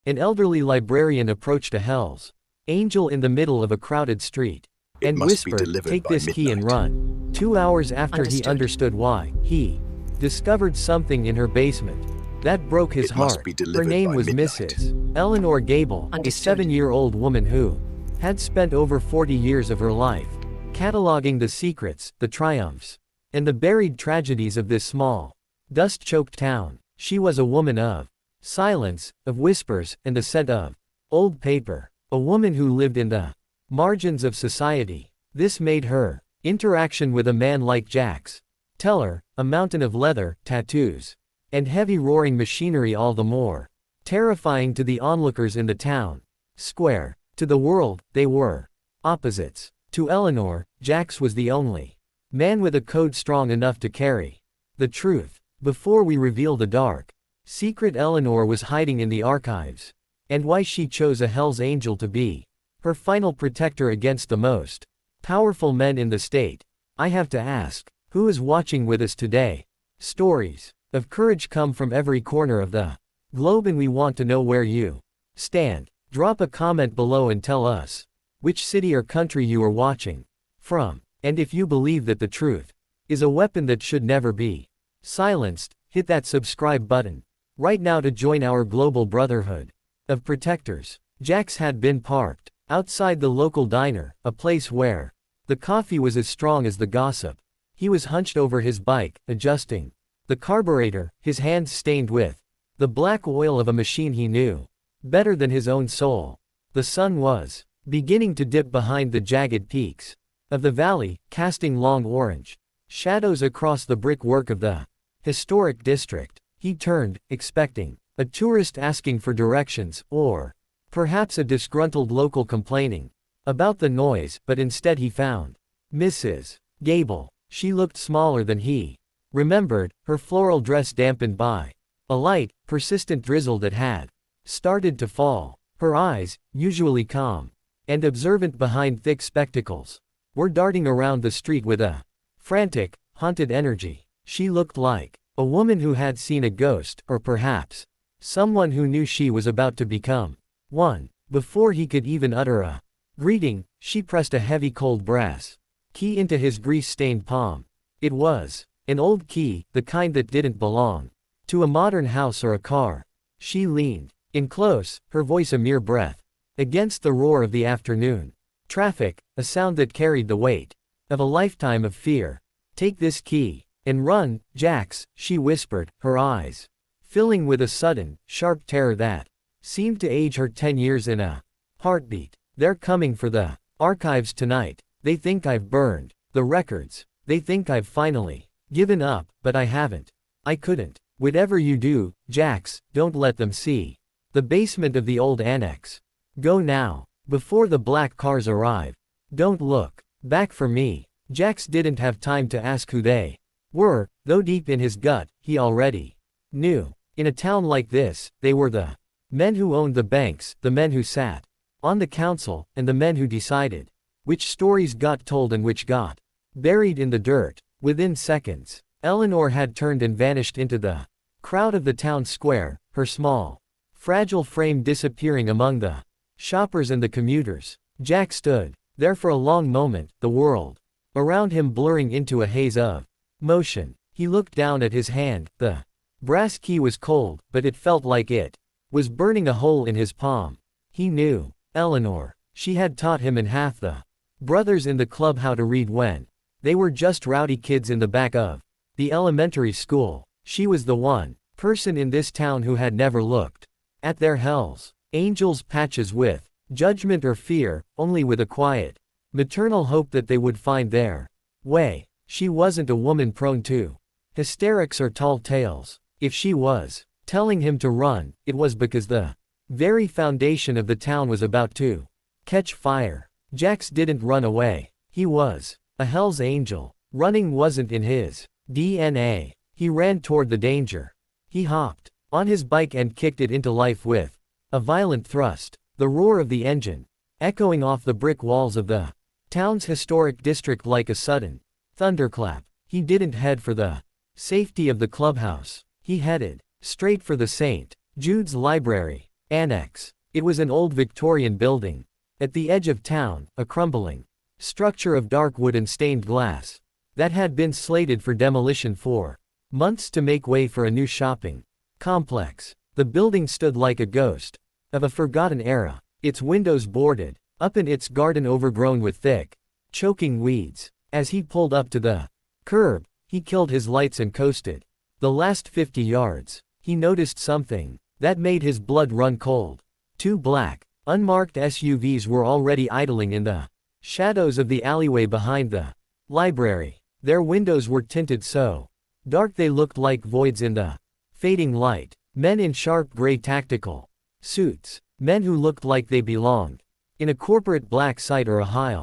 An elderly librarian approached a Hell's Angel in the middle of a crowded street, It and must be whispered, delivered "Take by this key and midnight." run." 2 hours after he Understood. understood why, he discovered something in her basement that broke his It must heart. be Her delivered name by was midnight. Mrs. Eleanor Gable, a Understood. 7-year-old woman who had spent over 40 years of her life cataloging the secrets, the triumphs, and the buried tragedies of this small, dust-choked town. She was a woman of silence, of whispers, and the scent of old paper. A woman who lived in the margins of society. This made her interaction with a man like Jack's Teller, a mountain of leather, tattoos, and heavy roaring machinery all the more terrifying to the onlookers in the town square. To the world, they were opposites. To Eleanor, Jax was the only man with a code strong enough to carry the truth. Before we reveal the dark secret Eleanor was hiding in the archives, and why she chose a Hell's Angel to be her final protector against the most powerful men in the state, I have to ask, who is watching with us today? Stories of courage come from every corner of the globe, and we want to know where you stand. Drop a comment below and tell us which city or country you are watching from, and if you believe that the truth is a weapon that should never be silenced, hit that subscribe button right now to join our global brotherhood of protectors. Jax had been parked outside the local diner, a place where the coffee was as strong as the gossip. He was hunched over his bike, adjusting the carburetor, his hands stained with the black oil of a machine he knew better than his own soul. The sun was beginning to dip behind the jagged peaks of the valley, casting long orange shadows across the brickwork of the historic district. He turned, expecting a tourist asking for directions, or perhaps a disgruntled local complaining about the noise, but instead he found Mrs. Gable. She looked smaller than he remembered, her floral dress dampened by a light, persistent drizzle that had started to fall. Her eyes, usually calm and observant behind thick spectacles, were darting around the street with a frantic, haunted energy. She looked like a woman who had seen a ghost, or perhaps someone who knew she was about to become one. Before he could even utter a greeting, she pressed a heavy cold brass key into his grease-stained palm. It was an old key, the kind that didn't belong to a modern house or a car. She leaned in close, her voice a mere breath against the roar of the afternoon traffic, a sound that carried the weight of a lifetime of fear. "Take this key and run, Jax," she whispered, her eyes filling with a sudden, sharp terror that seemed to age her 10 years in a heartbeat. "They're coming for the archives tonight. They think I've burned the records. They think I've finally given up, but I haven't. I couldn't. Whatever you do, Jax, don't let them see the basement of the old annex. Go now, before the black cars arrive. Don't look back for me." Jax didn't have time to ask who they were, though deep in his gut, he already knew. In a town like this, they were the men who owned the banks, the men who sat on the council, and the men who decided which stories got told and which got buried in the dirt. Within seconds, Eleanor had turned and vanished into the crowd of the town square, her small, fragile frame disappearing among the shoppers and the commuters. Jack stood there for a long moment, the world around him blurring into a haze of motion. He looked down at his hand. The brass key was cold, but it felt like it was burning a hole in his palm. He knew Eleanor. She had taught him and half the brothers in the club how to read when they were just rowdy kids in the back of the elementary school. She was the one person in this town who had never looked at their Hell's Angels patches with judgment or fear, only with a quiet, maternal hope that they would find their way. She wasn't a woman prone to hysterics or tall tales. If she was telling him to run, it was because the very foundation of the town was about to catch fire. Jax didn't run away. He was a Hell's Angel. Running wasn't in his DNA. He ran toward the danger. He hopped on his bike and kicked it into life with a violent thrust. The roar of the engine echoing off the brick walls of the town's historic district like a sudden thunderclap. He didn't head for the safety of the clubhouse. He headed straight for the St. Jude's Library. Annex. It was an old Victorian building. At the edge of town, a crumbling structure of dark wood and stained glass that had been slated for demolition for months to make way for a new shopping complex. The building stood like a ghost of a forgotten era, its windows boarded up and its garden overgrown with thick, choking weeds. As he pulled up to the curb, he killed his lights and coasted. The last 50 yards, he noticed something that made his blood run cold. Two black, unmarked SUVs were already idling in the shadows of the alleyway behind the library. Their windows were tinted so dark they looked like voids in the fading light. Men in sharp gray tactical suits, men who looked like they belonged in a corporate black site or a high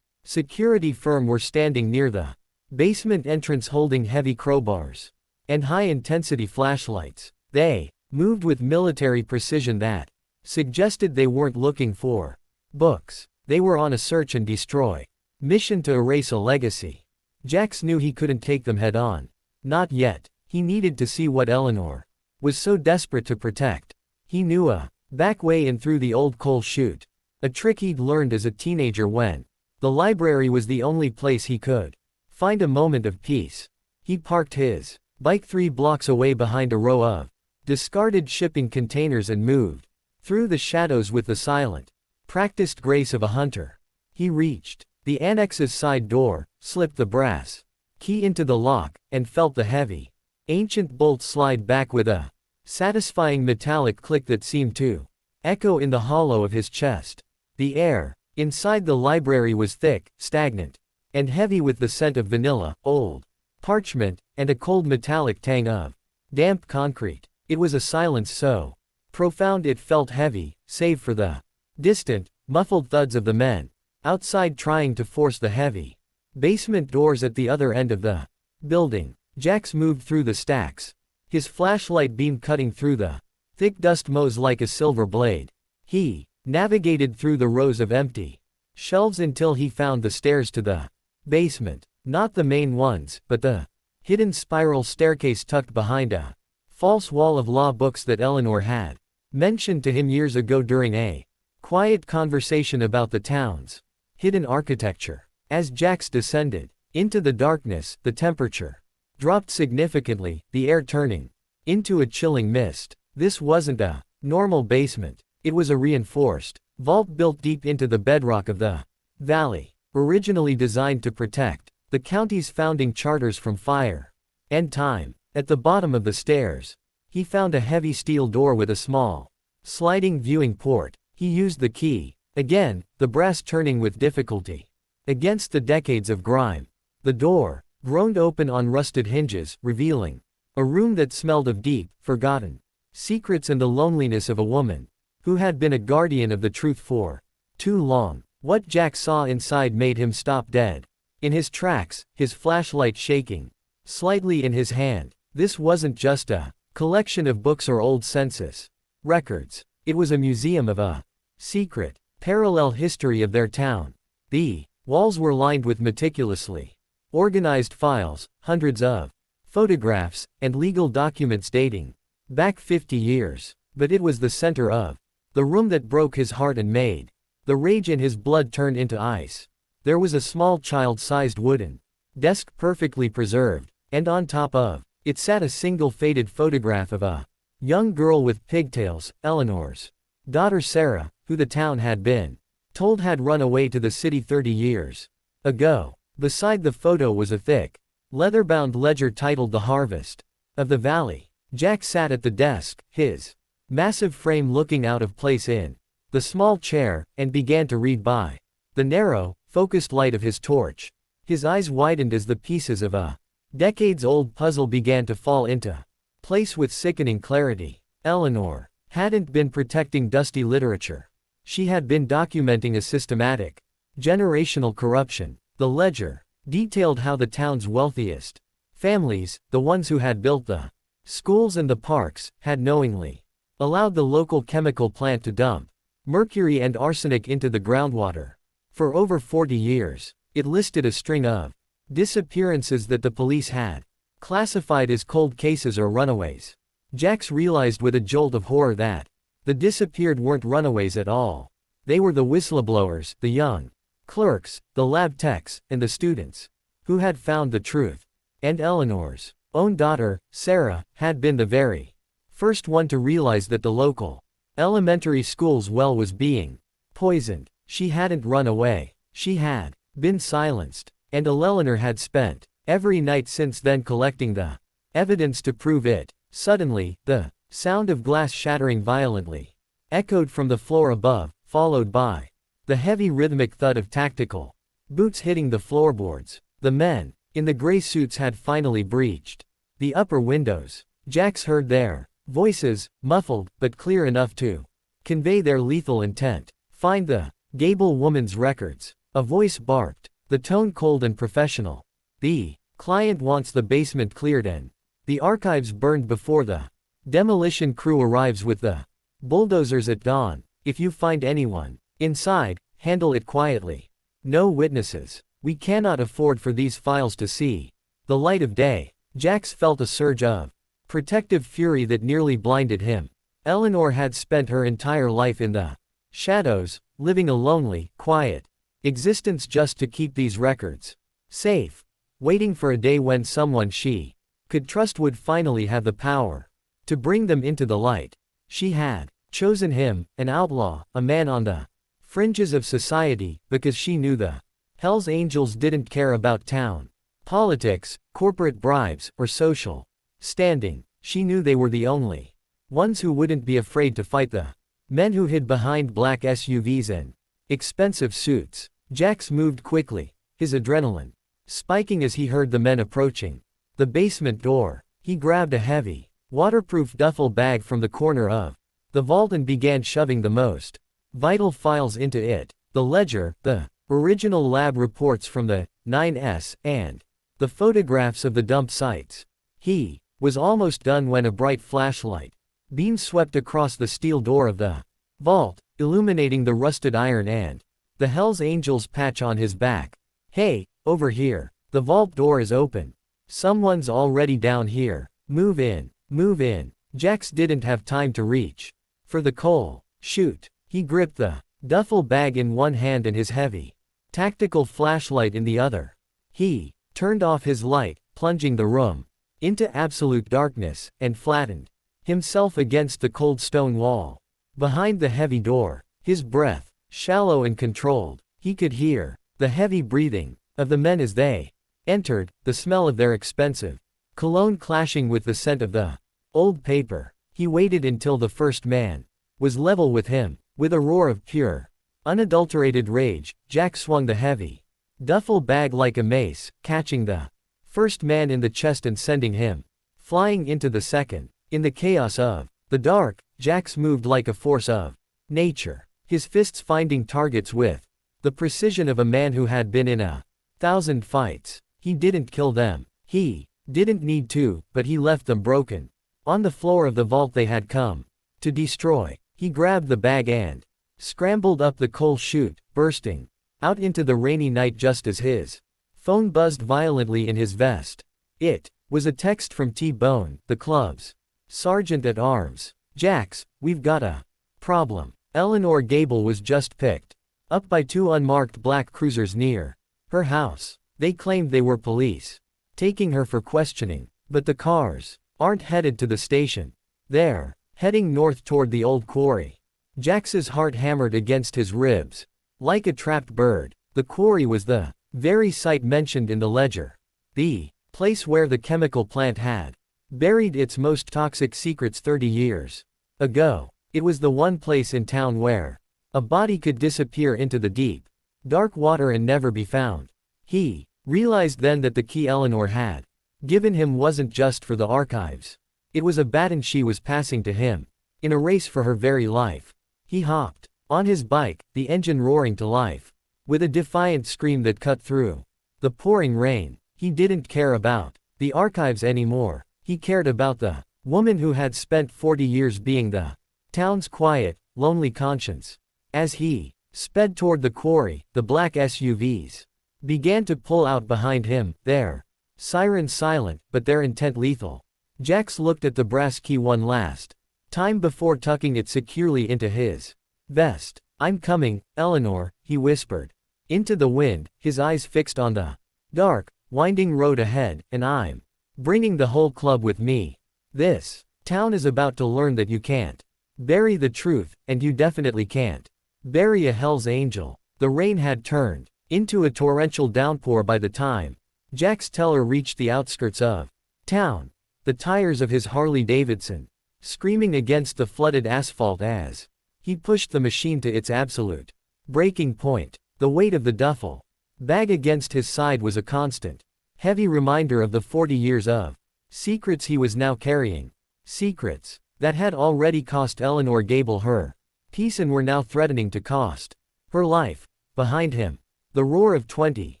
security firm, were standing near the basement entrance holding heavy crowbars and high-intensity flashlights. They moved with military precision that suggested they weren't looking for books. They were on a search and destroy mission to erase a legacy. Jax knew he couldn't take them head on. Not yet. He needed to see what Eleanor was so desperate to protect. He knew a back way in through the old coal chute, a trick he'd learned as a teenager when the library was the only place he could find a moment of peace. He parked his bike 3 blocks away behind a row of discarded shipping containers and moved through the shadows with the silent, practiced grace of a hunter. He reached the annex's side door, slipped the brass key into the lock, and felt the heavy, ancient bolt slide back with a satisfying metallic click that seemed to echo in the hollow of his chest. The air inside the library was thick, stagnant, and heavy with the scent of vanilla, old parchment, and a cold metallic tang of damp concrete. It was a silence so profound it felt heavy, save for the distant, muffled thuds of the men outside trying to force the heavy basement doors at the other end of the building. Jax moved through the stacks, his flashlight beam cutting through the thick dust mows like a silver blade. He navigated through the rows of empty shelves until he found the stairs to the basement. Not the main ones, but the hidden spiral staircase tucked behind a false wall of law books that Eleanor had mentioned to him years ago during a quiet conversation about the town's hidden architecture. As Jax descended into the darkness, the temperature dropped significantly, the air turning into a chilling mist. This wasn't a normal basement. It was a reinforced vault built deep into the bedrock of the valley, originally designed to protect the county's founding charters from fire and time. At the bottom of the stairs, he found a heavy steel door with a small sliding viewing port. He used the key again, the brass turning with difficulty against the decades of grime. The door groaned open on rusted hinges, revealing a room that smelled of deep, forgotten secrets and the loneliness of a woman who had been a guardian of the truth for too long. What Jack saw inside made him stop dead in his tracks, his flashlight shaking slightly in his hand. This wasn't just a collection of books or old census records. It was a museum of a secret, parallel history of their town. The walls were lined with meticulously organized files, hundreds of photographs, and legal documents dating back 50 years. But it was the center of the room that broke his heart and made the rage in his blood turn into ice. There was a small child-sized wooden desk perfectly preserved, and on top of it sat a single faded photograph of a young girl with pigtails, Eleanor's daughter Sarah, who the town had been told had run away to the city 30 years ago. Beside the photo was a thick, leather-bound ledger titled The Harvest of the Valley. Jack sat at the desk, his massive frame looking out of place in the small chair, and began to read by the narrow, focused light of his torch. His eyes widened as the pieces of a decades-old puzzle began to fall into place with sickening clarity. Eleanor hadn't been protecting dusty literature. She had been documenting a systematic, generational corruption. The ledger detailed how the town's wealthiest families, the ones who had built the schools and the parks, had knowingly allowed the local chemical plant to dump mercury and arsenic into the groundwater. For over 40 years, it listed a string of disappearances that the police had classified as cold cases or runaways. Jax realized with a jolt of horror that The disappeared weren't runaways at all. They were the whistleblowers, the young clerks, the lab techs, and the students who had found the truth. And Eleanor's own daughter, Sarah, had been the very first one to realize that the local elementary school's well was being poisoned. She hadn't run away. She had been silenced. And Eleanor had spent every night since then collecting the evidence to prove it. Suddenly, the sound of glass shattering violently echoed from the floor above, followed by the heavy rhythmic thud of tactical boots hitting the floorboards. The men in the gray suits had finally breached the upper windows. Jax heard their voices, muffled but clear enough to convey their lethal intent. "Find the Gable woman's records," a voice barked, the tone cold and professional. "The client wants the basement cleared and the archives burned before the demolition crew arrives with the bulldozers at dawn. If you find anyone inside, handle it quietly. No witnesses. We cannot afford for these files to see the light of day." Jax felt a surge of protective fury that nearly blinded him. Eleanor had spent her entire life in the shadows, living a lonely, quiet existence just to keep these records safe, waiting for a day when someone she could trust would finally have the power to bring them into the light. She had chosen him, an outlaw, a man on the fringes of society, because she knew the Hells Angels didn't care about town politics, corporate bribes, or social standing. She knew they were the only ones who wouldn't be afraid to fight the men who hid behind black SUVs and expensive suits. Jax moved quickly, his adrenaline spiking as he heard the men approaching the basement door. He grabbed a heavy, waterproof duffel bag from the corner of the vault and began shoving the most vital files into it. The ledger, the original lab reports from the 9S, and the photographs of the dump sites. He was almost done when a bright flashlight beam swept across the steel door of the vault, illuminating the rusted iron and the Hells Angels patch on his back. "Hey, over here. The vault door is open. Someone's already down here. Move in, move in." Jax didn't have time to reach for the coal chute. He gripped the duffel bag in one hand and his heavy tactical flashlight in the other. He turned off his light, plunging the room into absolute darkness, and flattened himself against the cold stone wall. Behind the heavy door, his breath shallow and controlled, he could hear the heavy breathing of the men as they entered, the smell of their expensive cologne clashing with the scent of the old paper. He waited until the first man was level with him. With a roar of pure, unadulterated rage, Jack swung the heavy duffel bag like a mace, catching the first man in the chest and sending him flying into the second. In the chaos of the dark, Jax moved like a force of nature, his fists finding targets with the precision of a man who had been in 1,000 fights. He didn't kill them. He didn't need to, but he left them broken on the floor of the vault they had come to destroy. He grabbed the bag and scrambled up the coal chute, bursting out into the rainy night just as his phone buzzed violently in his vest. It was a text from T-Bone, the club's sergeant at arms. "Jax, we've got a problem." Eleanor Gable was just picked up by two unmarked black cruisers near her house. They claimed they were police, taking her for questioning. But the cars aren't headed to the station. They're heading north toward the old quarry. Jax's heart hammered against his ribs. Like a trapped bird, the quarry was the very site mentioned in the ledger. The place where the chemical plant had buried its most toxic secrets 30 years ago. It was the one place in town where a body could disappear into the deep, dark water and never be found. He realized then that the key Eleanor had given him wasn't just for the archives. It was a baton she was passing to him in a race for her very life. He hopped on his bike, the engine roaring to life. With a defiant scream that cut through the pouring rain, he didn't care about the archives anymore. He cared about the woman who had spent 40 years being the town's quiet, lonely conscience. As he sped toward the quarry, the black SUVs began to pull out behind him, their sirens silent, but their intent lethal. Jax looked at the brass key one last time before tucking it securely into his vest. "I'm coming, Eleanor," he whispered. Into the wind, his eyes fixed on the dark, winding road ahead, "and I'm bringing the whole club with me. This town is about to learn that you can't bury the truth, and you definitely can't bury a Hell's Angel." The rain had turned into a torrential downpour by the time Jack's teller reached the outskirts of town, the tires of his Harley-Davidson screaming against the flooded asphalt as he pushed the machine to its absolute breaking point. The weight of the duffel bag against his side was a constant, heavy reminder of the 40 years of secrets he was now carrying. Secrets that had already cost Eleanor Gable her peace and were now threatening to cost her life. Behind him, the roar of 20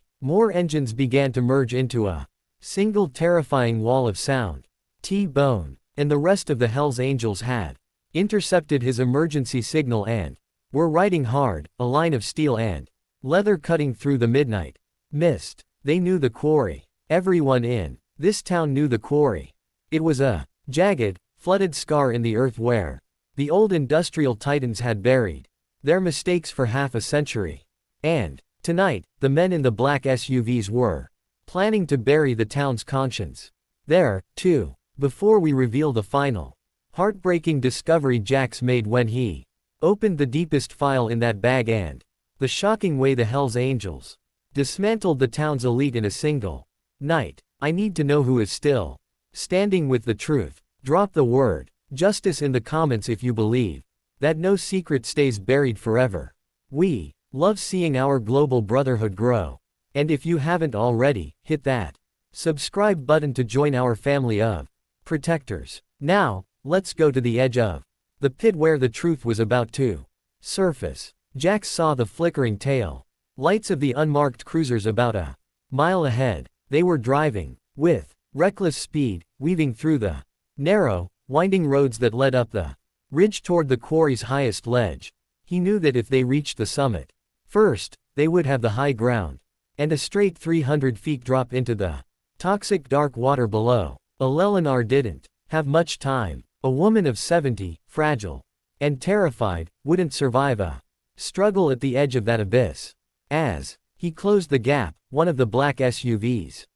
more engines began to merge into a single terrifying wall of sound. T-Bone and the rest of the Hells Angels had intercepted his emergency signal and were riding hard, a line of steel and leather cutting through the midnight mist. They knew the quarry. Everyone in this town knew the quarry. It was a jagged, flooded scar in the earth where the old industrial titans had buried their mistakes for half a century. And tonight, the men in the black SUVs were planning to bury the town's conscience there, too. Before we reveal the final, heartbreaking discovery Jax made when he opened the deepest file in that bag and the shocking way the Hells Angels dismantled the town's elite in a single night. I need to know who is still standing with the truth. Drop the word justice in the comments if you believe that no secret stays buried forever. We love seeing our global brotherhood grow. And if you haven't already, hit that subscribe button to join our family of protectors. Now, let's go to the edge of the pit where the truth was about to surface. Jax saw the flickering tail lights of the unmarked cruisers about a mile ahead. They were driving with reckless speed, weaving through the narrow, winding roads that led up the ridge toward the quarry's highest ledge. He knew that if they reached the summit first, they would have the high ground and a straight 300 feet drop into the toxic dark water below. Eleanor didn't have much time. A woman of 70, fragile and terrified, wouldn't survive a struggle at the edge of that abyss. As he closed the gap, one of the black SUVs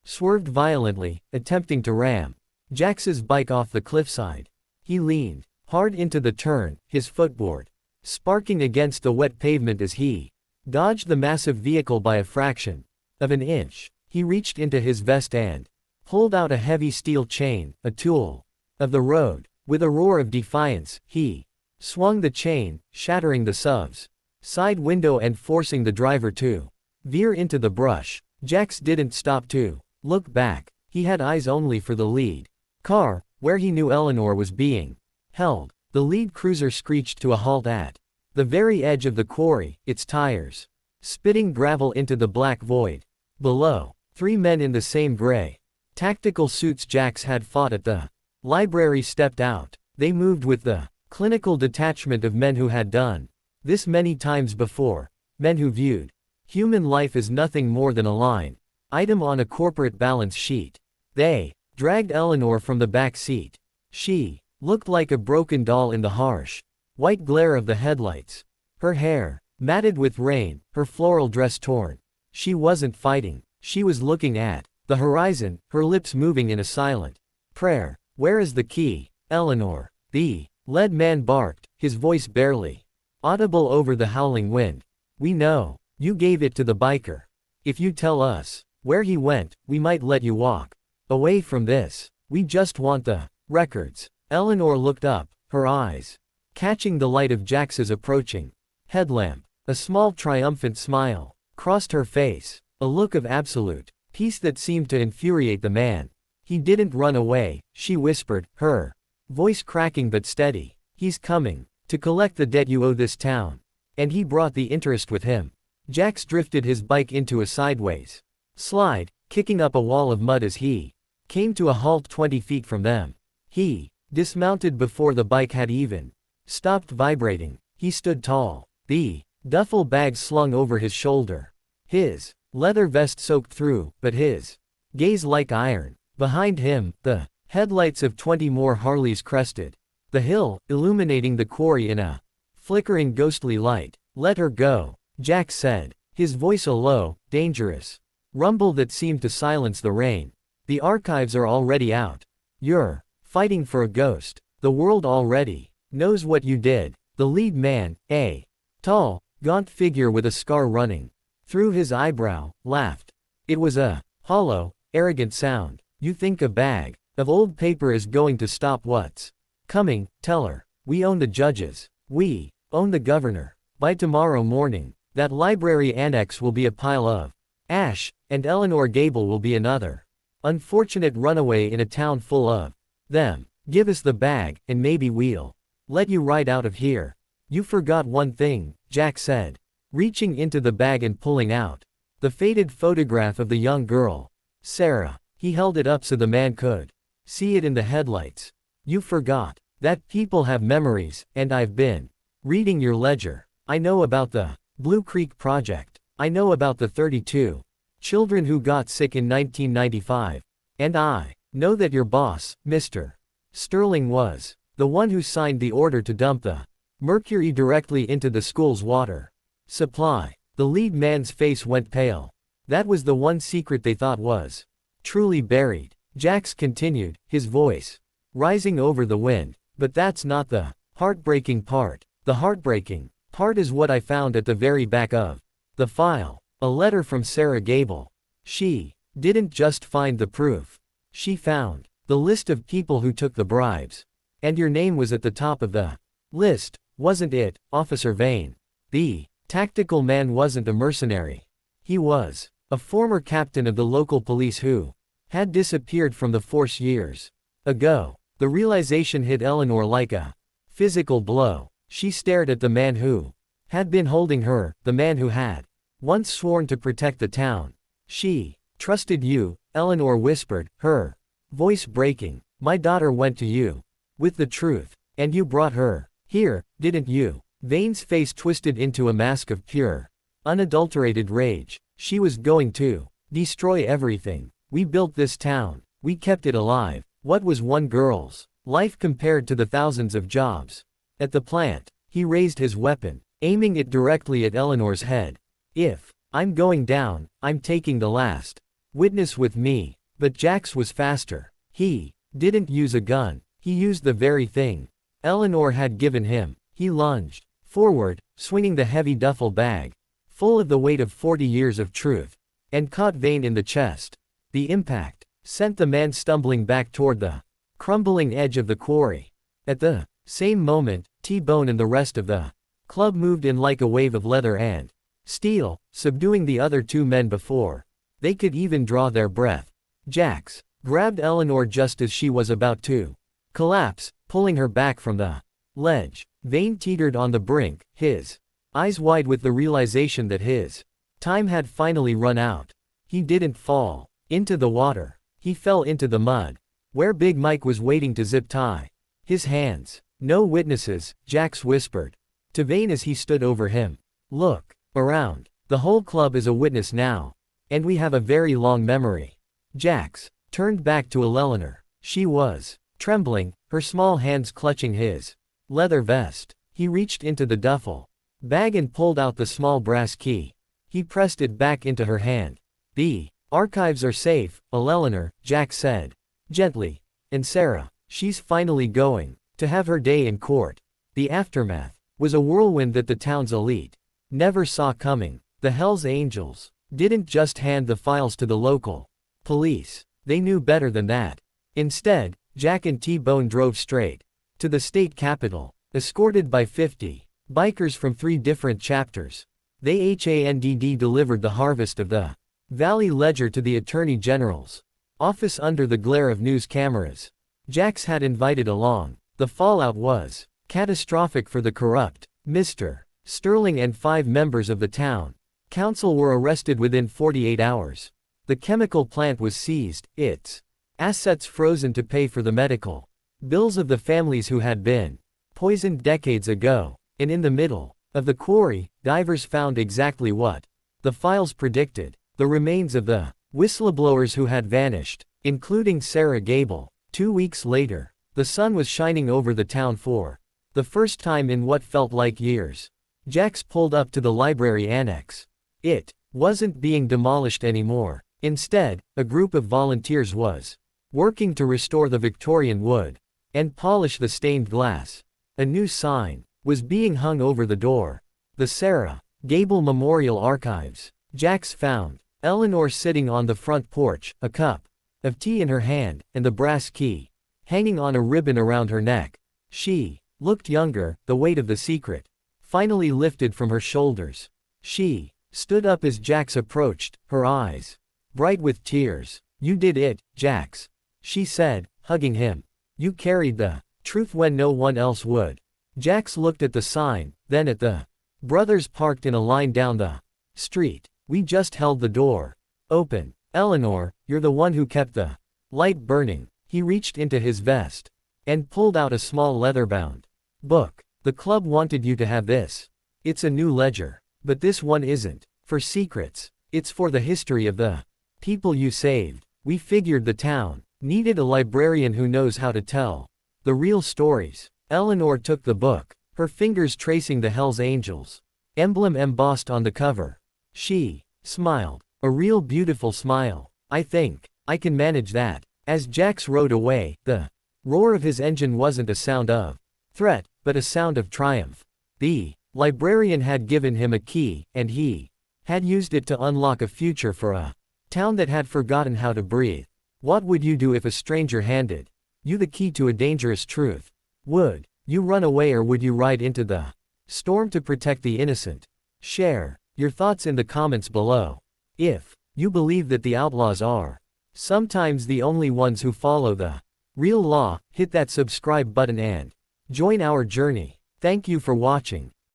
swerved violently, attempting to ram Jax's bike off the cliffside. He leaned hard into the turn, his footboard sparking against the wet pavement as he dodged the massive vehicle by a fraction of an inch. He reached into his vest and pulled out a heavy steel chain, a tool of the road. With a roar of defiance, he swung the chain, shattering the SUV's side window and forcing the driver to veer into the brush. Jax didn't stop to look back. He had eyes only for the lead car, where he knew Eleanor was being held. The lead cruiser screeched to a halt at the very edge of the quarry, its tires spitting gravel into the black void below. 3 men in the same gray tactical suits Jax had fought at the library stepped out. They moved with the clinical detachment of men who had done this many times before, men who viewed human life as nothing more than a line item on a corporate balance sheet. They dragged Eleanor from the back seat. She looked like a broken doll in the harsh white glare of the headlights, her hair matted with rain, her floral dress torn. She wasn't fighting, she was looking at the horizon, her lips moving in a silent prayer. "Where is the key, Eleanor?" the lead man barked, his voice barely audible over the howling wind. "We know. You gave it to the biker. If you tell us where he went, we might let you walk away from this. We just want the records." Eleanor looked up, her eyes catching the light of Jax's approaching headlamp. A small triumphant smile crossed her face, a look of absolute peace that seemed to infuriate the man. "He didn't run away," she whispered, her voice cracking but steady. "He's coming to collect the debt you owe this town. And he brought the interest with him." Jax drifted his bike into a sideways slide, kicking up a wall of mud as he came to a halt 20 feet from them. He dismounted before the bike had even stopped vibrating. He stood tall, the duffel bag slung over his shoulder, his leather vest soaked through, but his gaze like iron. Behind him, the headlights of 20 more Harleys crested The hill, illuminating the quarry in a flickering ghostly light. Let her go, Jack said, his voice a low, dangerous rumble that seemed to silence the rain. The archives are already out. You're fighting for a ghost. The world already knows what you did. The lead man, a tall, gaunt figure with a scar running through his eyebrow, laughed. It was a hollow, arrogant sound. You think a bag of old paper is going to stop what's coming? Tell her. We own the judges. We own the governor. By tomorrow morning, that library annex will be a pile of ash, and Eleanor Gable will be another unfortunate runaway in a town full of them. Give us the bag, and maybe we'll let you ride out of here. You forgot one thing, Jack said, reaching into the bag and pulling out the faded photograph of the young girl, Sarah. He held it up so the man could see it in the headlights. You forgot that people have memories, and I've been reading your ledger. I know about the Blue Creek Project. I know about the 32 children who got sick in 1995. And I know that your boss, Mr. Sterling, was the one who signed the order to dump the mercury directly into the school's water supply. The lead man's face went pale. That was the one secret they thought was truly buried. Jax continued, his voice rising over the wind. But that's not the heartbreaking part. The heartbreaking part is what I found at the very back of the file. A letter from Sarah Gable. She didn't just find the proof. She found the list of people who took the bribes. And your name was at the top of the list, wasn't it, Officer Vane? The tactical man wasn't a mercenary. He was a former captain of the local police who had disappeared from the force years ago. The realization hit Eleanor like a physical blow. She stared at the man who had been holding her, the man who had once sworn to protect the town. She trusted you, Eleanor whispered, her voice breaking. My daughter went to you with the truth, and you brought her here, didn't you? Vane's face twisted into a mask of pure, unadulterated rage. She was going to destroy everything. We built this town. We kept it alive. What was one girl's life compared to the thousands of jobs at the plant? He raised his weapon, aiming it directly at Eleanor's head. If I'm going down, I'm taking the last witness with me. But Jax was faster. He didn't use a gun. He used the very thing Eleanor had given him. He lunged forward, swinging the heavy duffel bag, full of the weight of 40 years of truth, and caught Vane in the chest. The impact sent the man stumbling back toward the crumbling edge of the quarry. At the same moment, T-Bone and the rest of the club moved in like a wave of leather and steel, subduing the other two men before they could even draw their breath. Jax grabbed Eleanor just as she was about to collapse, pulling her back from the ledge. Vane teetered on the brink, his eyes wide with the realization that his time had finally run out. He didn't fall into the water. He fell into the mud, where Big Mike was waiting to zip tie his hands. No witnesses, Jax whispered to Vane as he stood over him. Look around. The whole club is a witness now. And we have a very long memory. Jax turned back to Eleanor. She was trembling, her small hands clutching his leather vest. He reached into the duffel bag and pulled out the small brass key. He pressed it back into her hand. The archives are safe, Eleanor, Jack said gently. And Sarah, she's finally going to have her day in court. The aftermath was a whirlwind that the town's elite never saw coming. The Hells Angels didn't just hand the files to the local police. They knew better than that. Instead, Jack and T-Bone drove straight to the state capitol, escorted by 50 bikers from 3 different chapters. They handed delivered the harvest of the Valley Ledger to the Attorney General's office under the glare of news cameras. Jax had invited along. The fallout was catastrophic for the corrupt Mr. Sterling and 5 members of the town council were arrested within 48 hours. The chemical plant was seized, its assets frozen to pay for the medical bills of the families who had been poisoned decades ago. And in the middle of the quarry, divers found exactly what the files predicted: the remains of the whistleblowers who had vanished, including Sarah Gable. 2 weeks later, The sun was shining over the town for the first time in what felt like years. Jax pulled up to the library annex. It wasn't being demolished anymore. Instead, a group of volunteers was working to restore the Victorian wood and polish the stained glass. A new sign was being hung over the door. The Sarah Gable Memorial Archives. Jax found Eleanor sitting on the front porch, a cup of tea in her hand, and the brass key hanging on a ribbon around her neck. She looked younger, the weight of the secret finally lifted from her shoulders. She stood up as Jax approached, her eyes bright with tears. "You did it, Jax," she said, hugging him. "You carried the truth when no one else would." Jax looked at the sign, then at the brothers parked in a line down the street. "We just held the door open. Eleanor, you're the one who kept the light burning." He reached into his vest and pulled out a small leather-bound book. "The club wanted you to have this. It's a new ledger. But this one isn't for secrets. It's for the history of the people you saved. We figured the town needed a librarian who knows how to tell the real stories." Eleanor took the book, her fingers tracing the Hells Angels emblem embossed on the cover. She smiled, a real beautiful smile. "I think I can manage that." As Jax rode away, the roar of his engine wasn't a sound of threat, but a sound of triumph. The librarian had given him a key, and he had used it to unlock a future for a town that had forgotten how to breathe. What would you do if a stranger handed you the key to a dangerous truth? Would you run away, or would you ride into the storm to protect the innocent? Share your thoughts in the comments below. If you believe that the outlaws are sometimes the only ones who follow the real law, hit that subscribe button and join our journey. Thank you for watching.